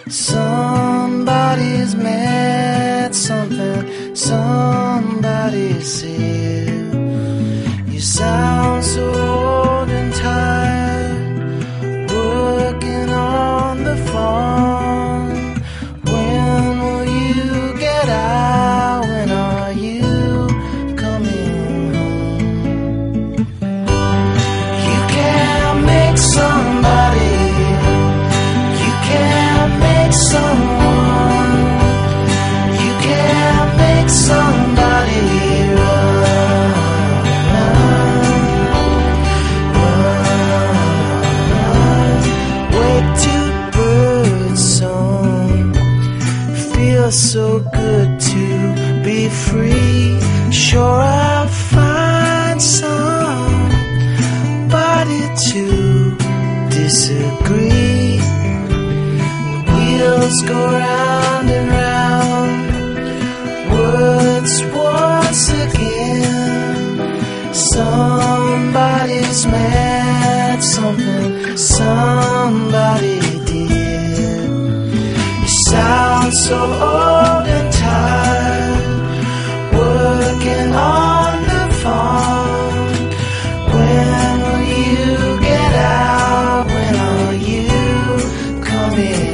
Somebody's mad, something, somebody's here. You sound so old and tired, working on the farm. When will you get out? When are you coming home? You can't make somebody, you can't make someone, you can't make somebody run, run. Wake to Birdsong, feels so good to be free. Sure, I'll find somebody to disagree. Wheels go round and round, words once again. Somebody's mad, something, somebody did. You sound so old and tired, working on the farm. When will you get out? When are you coming?